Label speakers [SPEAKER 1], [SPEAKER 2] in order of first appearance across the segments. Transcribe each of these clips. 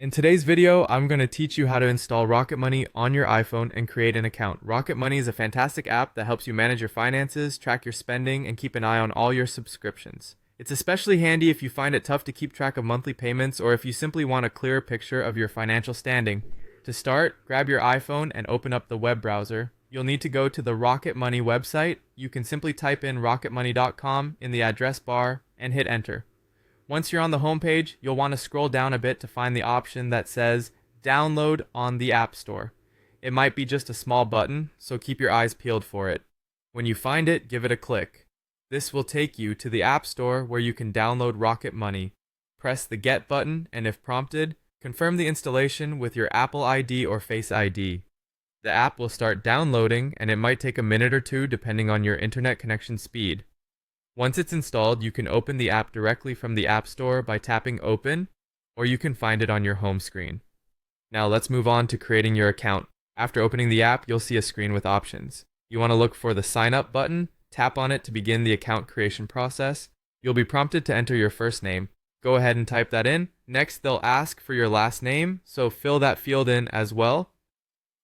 [SPEAKER 1] In today's video, I'm going to teach you how to install Rocket Money on your iPhone and create an account. Rocket Money is a fantastic app that helps you manage your finances, track your spending, and keep an eye on all your subscriptions. It's especially handy if you find it tough to keep track of monthly payments or if you simply want a clearer picture of your financial standing. To start, grab your iPhone and open up the web browser. You'll need to go to the Rocket Money website. You can simply type in rocketmoney.com in the address bar and hit enter. Once you're on the home page, you'll want to scroll down a bit to find the option that says Download on the App Store. It might be just a small button, so keep your eyes peeled for it. When you find it, give it a click. This will take you to the App Store where you can download Rocket Money. Press the Get button, and if prompted, confirm the installation with your Apple ID or Face ID. The app will start downloading, and it might take a minute or two depending on your internet connection speed. Once it's installed, you can open the app directly from the App Store by tapping Open, or you can find it on your home screen. Now let's move on to creating your account. After opening the app, you'll see a screen with options. You want to look for the Sign Up button, tap on it to begin the account creation process. You'll be prompted to enter your first name. Go ahead and type that in. Next, they'll ask for your last name, so fill that field in as well.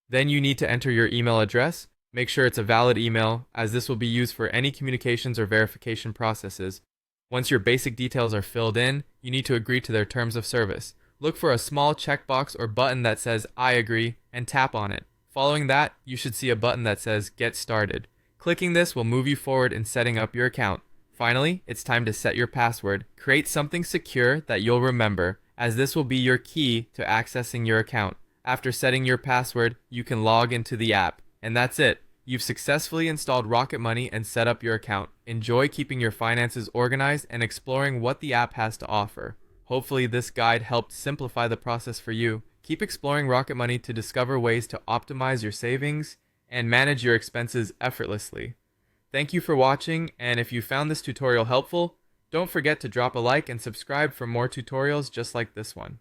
[SPEAKER 1] Then you need to enter your email address. Make sure it's a valid email, as this will be used for any communications or verification processes. Once your basic details are filled in, you need to agree to their terms of service. Look for a small checkbox or button that says I agree and tap on it. Following that, you should see a button that says Get Started. Clicking this will move you forward in setting up your account. Finally, it's time to set your password. Create something secure that you'll remember, as this will be your key to accessing your account. After setting your password, you can log into the app. And that's it. You've successfully installed Rocket Money and set up your account. Enjoy keeping your finances organized and exploring what the app has to offer. Hopefully this guide helped simplify the process for you. Keep exploring Rocket Money to discover ways to optimize your savings and manage your expenses effortlessly. Thank you for watching, and if you found this tutorial helpful, don't forget to drop a like and subscribe for more tutorials just like this one.